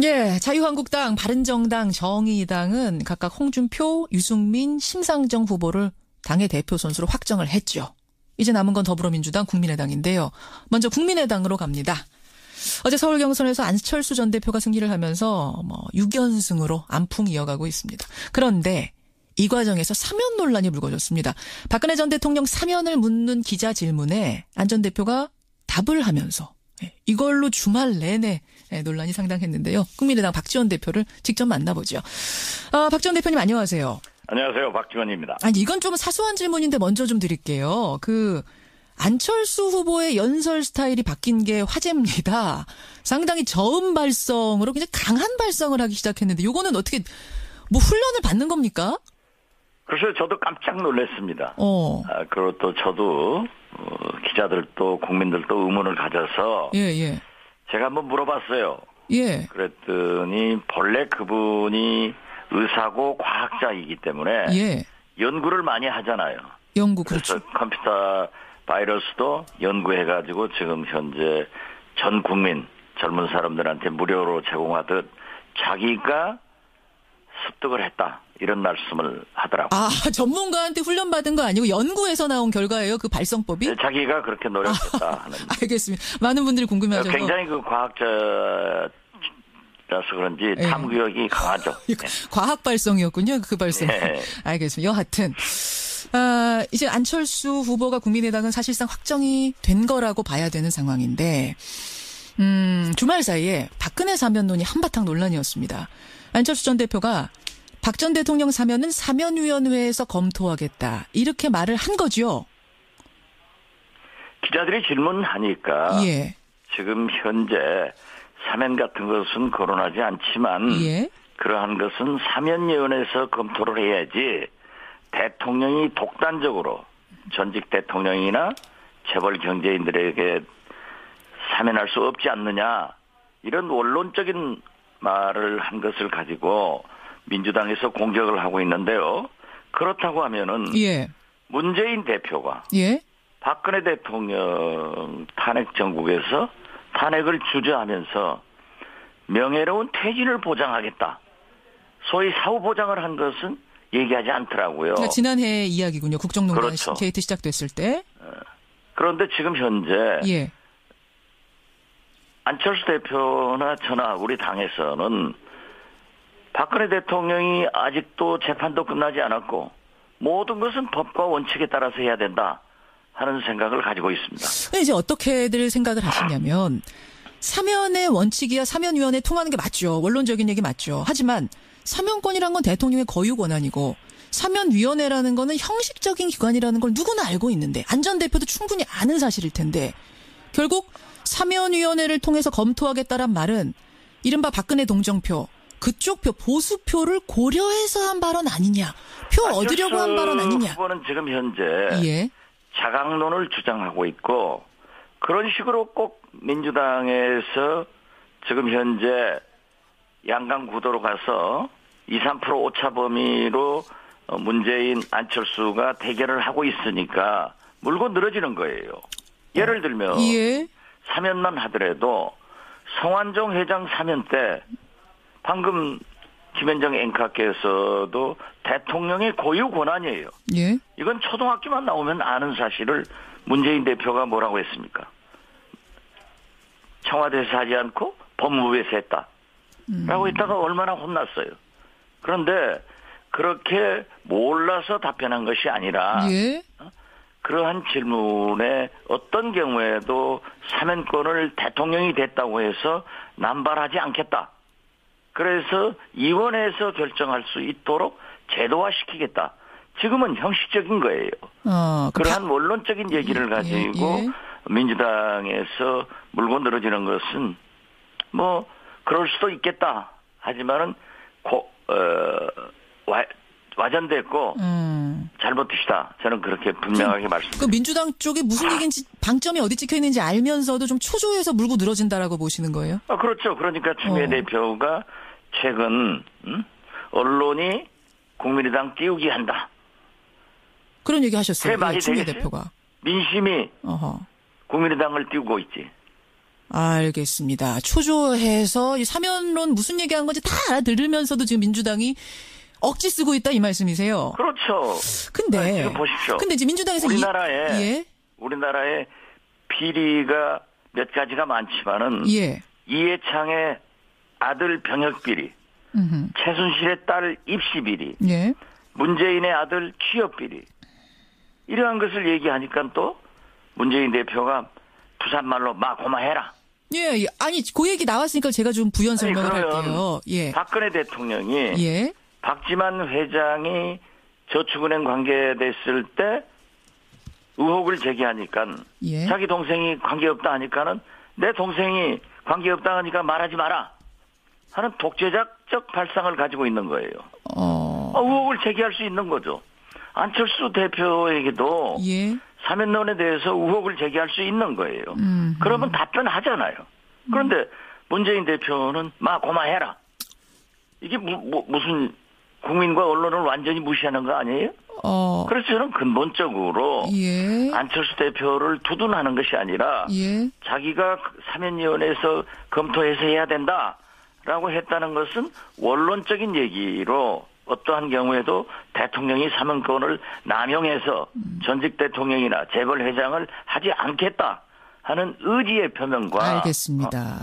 예, 자유한국당, 바른정당, 정의당은 각각 홍준표, 유승민, 심상정 후보를 당의 대표 선수로 확정을 했죠. 이제 남은 건 더불어민주당, 국민의당인데요. 먼저 국민의당으로 갑니다. 어제 서울 경선에서 안철수 전 대표가 승리를 하면서 6연승으로 안풍이 이어가고 있습니다. 그런데 이 과정에서 사면 논란이 불거졌습니다. 박근혜 전 대통령 사면을 묻는 기자 질문에 안 전 대표가 답을 하면서 이걸로 주말 내내 논란이 상당했는데요. 국민의당 박지원 대표를 직접 만나보죠. 박지원 대표님 안녕하세요. 안녕하세요. 박지원입니다. 아니 이건 좀 사소한 질문인데 먼저 좀 드릴게요. 안철수 후보의 연설 스타일이 바뀐 게 화제입니다. 상당히 저음 발성으로 굉장히 강한 발성을 하기 시작했는데 이거는 어떻게 훈련을 받는 겁니까? 그래서 저도 깜짝 놀랐습니다. 그리고 또 저도 기자들도 국민들도 의문을 가져서 제가 한번 물어봤어요. 그랬더니 본래 그분이 의사고 과학자이기 때문에 연구를 많이 하잖아요. 그렇죠. 그래서 컴퓨터 바이러스도 연구해가지고 지금 현재 전 국민 젊은 사람들한테 무료로 제공하듯 자기가 습득을 했다. 이런 말씀을 하더라고요. 전문가한테 훈련받은 거 아니고 연구에서 나온 결과예요? 그 발성법이? 네, 자기가 그렇게 노력했다 하는. 알겠습니다. 많은 분들이 궁금해하셔서. 굉장히 과학자라서 그런지 탐구력이 강하죠. 과학 발성이었군요. 그 발성. 알겠습니다. 여하튼 이제 안철수 후보가 국민의당은 사실상 확정이 된 거라고 봐야 되는 상황인데 주말 사이에 박근혜 사면론이 한바탕 논란이었습니다. 안철수 전 대표가 박 전 대통령 사면은 사면위원회에서 검토하겠다. 이렇게 말을 한 거죠. 기자들이 질문하니까 지금 현재 사면 같은 것은 거론하지 않지만 그러한 것은 사면위원회에서 검토를 해야지 대통령이 독단적으로 전직 대통령이나 재벌 경제인들에게 사면할 수 없지 않느냐. 이런 원론적인 말을 한 것을 가지고 민주당에서 공격을 하고 있는데요. 그렇다고 하면은 문재인 대표가 박근혜 대통령 탄핵 정국에서 탄핵을 주저하면서 명예로운 퇴진을 보장하겠다. 소위 사후 보장을 한 것은 얘기하지 않더라고요. 그러니까 지난해 이야기군요. 국정농단 그렇죠. 게이트 시작됐을 때. 그런데 지금 현재 안철수 대표나 저나 우리 당에서는 박근혜 대통령이 아직도 재판도 끝나지 않았고 모든 것은 법과 원칙에 따라서 해야 된다 하는 생각을 가지고 있습니다. 이제 어떻게들 생각을 하시냐면 사면의 원칙이야 사면위원회 통하는 게 맞죠. 원론적인 얘기 맞죠. 하지만 사면권이란 건 대통령의 거유 권한이고 사면위원회라는 거는 형식적인 기관이라는 걸 누구나 알고 있는데 안 전 대표도 충분히 아는 사실일 텐데 결국 사면위원회를 통해서 검토하겠다란 말은 이른바 박근혜 동정표 그쪽 표 보수표를 고려해서 한 발언 아니냐. 표 얻으려고 한 발언 아니냐. 후보는 지금 현재 자강론을 주장하고 있고 그런 식으로 꼭 민주당에서 지금 현재 양강 구도로 가서 2, 3% 오차 범위로 문재인 안철수가 대결을 하고 있으니까 물고 늘어지는 거예요. 예를 들면 사면만 하더라도 성완종 회장 사면 때 방금 김현정 앵커께서도 대통령의 고유 권한이에요. 이건 초등학교만 나오면 아는 사실을 문재인 대표가 뭐라고 했습니까? 청와대에서 하지 않고 법무부에서 했다. 라고 했다가 얼마나 혼났어요. 그런데 그렇게 몰라서 답변한 것이 아니라 그러한 질문에 어떤 경우에도 사면권을 대통령이 됐다고 해서 남발하지 않겠다. 그래서 위원회에서 결정할 수 있도록 제도화시키겠다. 지금은 형식적인 거예요. 그러한 원론적인 얘기를 가지고 민주당에서 물고 늘어지는 것은 그럴 수도 있겠다. 하지만은 와전됐고 잘못했다. 저는 그렇게 분명하게 말씀드립니다. 민주당 쪽에 무슨 얘기인지 방점이 어디 찍혀 있는지 알면서도 좀 초조해서 물고 늘어진다라고 보시는 거예요? 그렇죠. 그러니까 추미애 대표가 최근 언론이 국민의당 띄우기 한다. 그런 얘기 하셨어요. 말이 추미애 되겠어요? 대표가. 민심이 국민의당을 띄우고 있지. 알겠습니다. 초조해서 이 사면론 무슨 얘기한 건지 다 알아들으면서도 지금 민주당이 억지 쓰고 있다 이 말씀이세요. 그렇죠. 근데 지금 보십시오. 근데 이제 민주당에서 우리나라에 비리가 몇 가지가 많지만은 예. 이해창의 아들 병역 비리, 최순실의 딸 입시 비리, 예. 문재인의 아들 취업 비리 이러한 것을 얘기하니까 또 문재인 대표가 부산말로 마 고마해라. 예, 아니 그 얘기 나왔으니까 제가 좀 부연 설명을 할게요. 예. 박근혜 대통령이 예. 박지만 회장이 저축은행 관계됐을 때 의혹을 제기하니까 예. 자기 동생이 관계없다 하니까는 내 동생이 관계없다 하니까 말하지 마라 하는 독재자적 발상을 가지고 있는 거예요. 의혹을 제기할 수 있는 거죠. 안철수 대표에게도 예. 사면론에 대해서 의혹을 제기할 수 있는 거예요. 그러면 답변하잖아요. 그런데 문재인 대표는 마 고마해라. 이게 무슨 국민과 언론을 완전히 무시하는 거 아니에요? 그래서 저는 근본적으로 예. 안철수 대표를 두둔하는 것이 아니라 예. 자기가 사면위원회에서 검토해서 해야 된다라고 했다는 것은 원론적인 얘기로 어떠한 경우에도 대통령이 사면권을 남용해서 전직 대통령이나 재벌 회장을 하지 않겠다 하는 의지의 표명과 알겠습니다.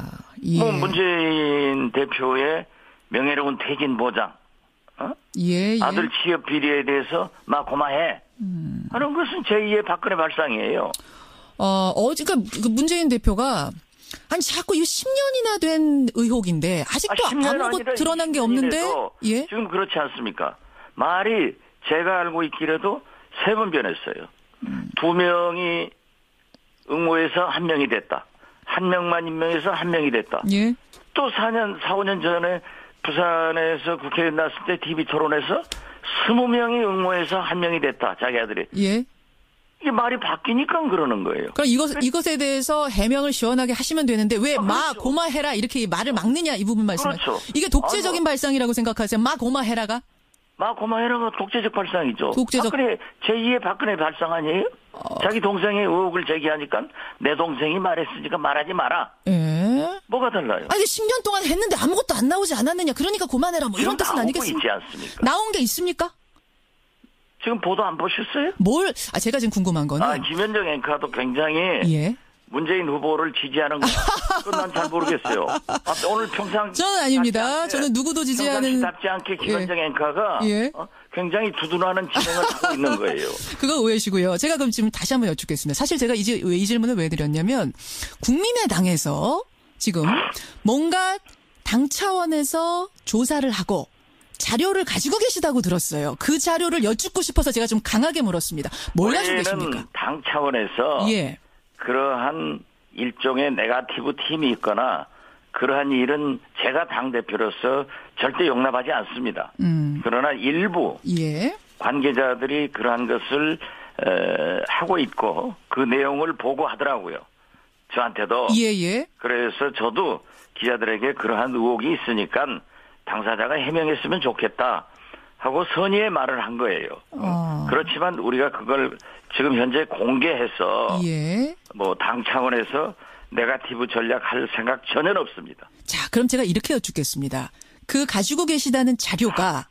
예. 문재인 대표의 명예로운 퇴진 보장, 예. 아들 취업 비리에 대해서 막 고마해 하는 것은 제2의 박근혜 발상이에요. 그러니까 문재인 대표가 아니 자꾸 이 10년이나 된 의혹인데 아직도 아무것도 드러난 게 없는데 예? 지금 그렇지 않습니까? 말이 제가 알고 있기라도 3번 변했어요. 2명이 응모해서 1명이 됐다. 1명만 임명해서 1명이 됐다. 예. 또 4, 5년 전에 부산에서 국회에 나왔을 때 TV 토론에서 20명이 응모해서 1명이 됐다. 자기 아들이. 예. 이게 말이 바뀌니까 그러는 거예요. 그럼 이것에 대해서 해명을 시원하게 하시면 되는데 왜 그렇죠. 고마해라 이렇게 말을 막느냐 이 부분 말씀을. 그렇죠. 이게 독재적인 발상이라고 생각하세요? 고마해라가? 고마해라가 독재적 발상이죠. 독재적. 제2의 박근혜 발상 아니에요? 자기 동생의 의혹을 제기하니까 내 동생이 말했으니까 말하지 마라. 예. 뭐가 달라요? 아니 10년 동안 했는데 아무것도 안 나오지 않았느냐. 그러니까 그만해라 뭐 이런 뜻은 아니겠습니까? 있지 않습니까? 나온 게 있습니까? 지금 보도 안 보셨어요? 제가 지금 궁금한 거는. 김현정 앵커도 굉장히 예. 문재인 후보를 지지하는 거. 그건 난 잘 모르겠어요. 오늘 평상. 저는 아닙니다. 저는 누구도 지지하는. 답지 않게 김현정 앵커가 예. 굉장히 두둔하는 진행을 하고 있는 거예요. 그거 오해시고요. 제가 그럼 지금 다시 한번 여쭙겠습니다. 사실 제가 이 질문을 왜 드렸냐면 국민의당에서 지금 뭔가 당 차원에서 조사를 하고 자료를 가지고 계시다고 들었어요. 그 자료를 여쭙고 싶어서 제가 좀 강하게 물었습니다. 뭘 가지고 계십니까? 당 차원에서 예. 그러한 일종의 네거티브 팀이 있거나 그러한 일은 제가 당대표로서 절대 용납하지 않습니다. 그러나 일부 예. 관계자들이 그러한 것을 하고 있고 그 내용을 보고하더라고요. 저한테도. 예. 그래서 저도 기자들에게 그러한 의혹이 있으니까 당사자가 해명했으면 좋겠다 하고 선의의 말을 한 거예요. 그렇지만 우리가 그걸 지금 현재 공개해서 예. 당 차원에서 네거티브 전략할 생각 전혀 없습니다. 자, 그럼 제가 이렇게 여쭙겠습니다. 그 가지고 계시다는 자료가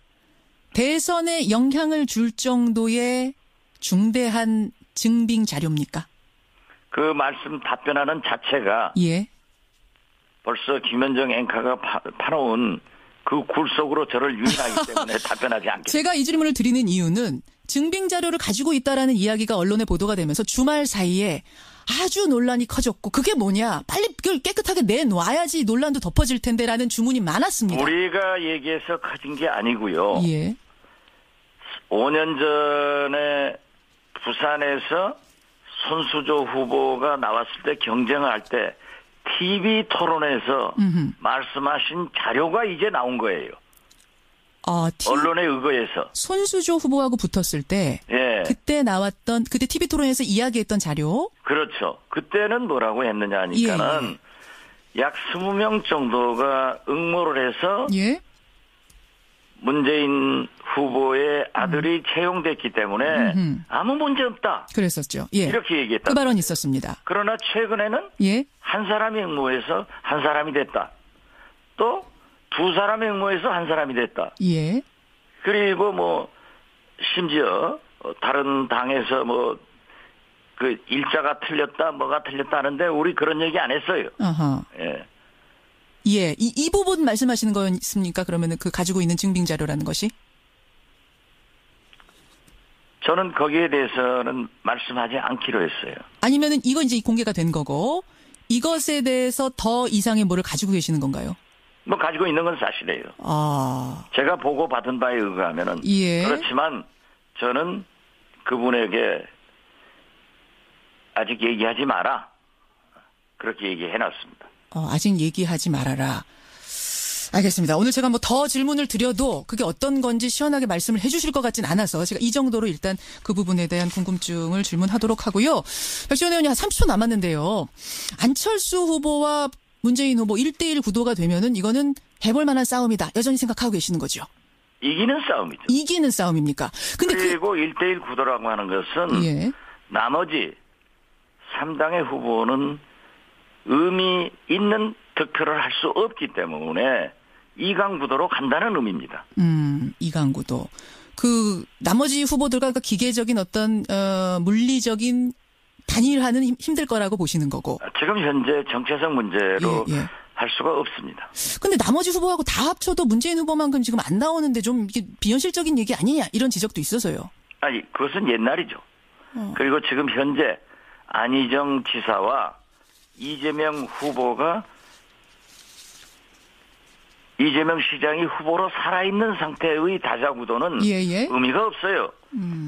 대선에 영향을 줄 정도의 중대한 증빙 자료입니까? 그 말씀 답변하는 자체가 예. 벌써 김현정 앵커가 파놓은 그 굴 속으로 저를 유인하기 때문에 답변하지 않겠습니다. 제가 이 질문을 드리는 이유는 증빙 자료를 가지고 있다라는 이야기가 언론에 보도가 되면서 주말 사이에 아주 논란이 커졌고 그게 뭐냐. 빨리 그걸 깨끗하게 내놔야지 논란도 덮어질 텐데라는 주문이 많았습니다. 우리가 얘기해서 커진 게 아니고요. 예. 5년 전에 부산에서 손수조 후보가 나왔을 때 경쟁을 할 때 TV 토론에서 말씀하신 자료가 이제 나온 거예요. 언론에 의거해서. 손수조 후보하고 붙었을 때 예. 그때 TV 토론에서 이야기했던 자료. 그렇죠. 그때는 뭐라고 했느냐 하니까는 약 20명 정도가 응모를 해서 예. 문재인 후보의 아들이 채용됐기 때문에 아무 문제 없다. 그랬었죠. 예. 이렇게 얘기했다. 그 발언이 있었습니다. 그러나 최근에는 예. 한 사람이 응모해서 한 사람이 됐다. 또 두 사람이 응모해서 한 사람이 됐다. 예. 그리고 뭐 심지어 다른 당에서 뭐 그 일자가 틀렸다 뭐가 틀렸다 하는데 우리 그런 얘기 안 했어요. 아하. 예. 예. 이 부분 말씀하시는 거였습니까? 그러면은 그 가지고 있는 증빙 자료라는 것이? 저는 거기에 대해서는 말씀하지 않기로 했어요. 아니면은 이거 이제 공개가 된 거고 이것에 대해서 더 이상의 뭐를 가지고 계시는 건가요? 뭐 가지고 있는 건 사실이에요. 아. 제가 보고 받은 바에 의하면은 예. 그렇지만 저는 그분에게 아직 얘기하지 마라. 그렇게 얘기해놨습니다. 아직 얘기하지 말아라. 알겠습니다. 오늘 제가 뭐 더 질문을 드려도 그게 어떤 건지 시원하게 말씀을 해 주실 것 같진 않아서 제가 이 정도로 일단 그 부분에 대한 궁금증을 질문하도록 하고요. 백지원 의원이 한 30초 남았는데요. 안철수 후보와 문재인 후보 1대1 구도가 되면은 이거는 해볼 만한 싸움이다. 여전히 생각하고 계시는 거죠? 이기는 싸움이죠. 이기는 싸움입니까? 근데 그리고 1대1 구도라고 하는 것은 예. 나머지 3당의 후보는 의미 있는 득표를 할 수 없기 때문에 2강 구도로 간다는 의미입니다. 2강 구도. 그 나머지 후보들과 그 기계적인 어떤 물리적인 단일화는 힘들 거라고 보시는 거고. 지금 현재 정체성 문제로 예. 할 수가 없습니다. 근데 나머지 후보하고 다 합쳐도 문재인 후보만큼 지금 안 나오는데 좀 이게 비현실적인 얘기 아니냐 이런 지적도 있어서요. 아니 그것은 옛날이죠. 그리고 지금 현재 안희정 지사와 이재명 후보가 이재명 시장이 후보로 살아있는 상태의 다자구도는 의미가 없어요.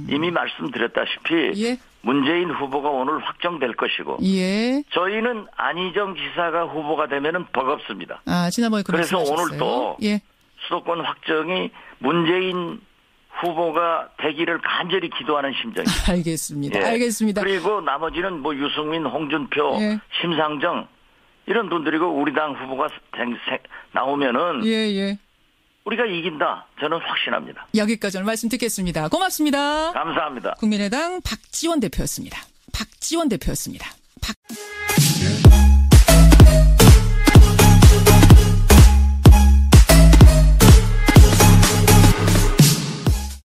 이미 말씀드렸다시피 예. 문재인 후보가 오늘 확정될 것이고 예. 저희는 안희정 지사가 후보가 되면은 버겁습니다. 아, 지난번에 그래서 오늘도 예. 수도권 확정이 문재인 후보가 되기를 간절히 기도하는 심정입니다. 알겠습니다. 예. 알겠습니다. 그리고 나머지는 뭐 유승민, 홍준표, 예. 심상정 이런 분들이고 우리 당 후보가 나오면은 예. 우리가 이긴다. 저는 확신합니다. 여기까지 오늘 말씀 듣겠습니다. 고맙습니다. 감사합니다. 국민의당 박지원 대표였습니다.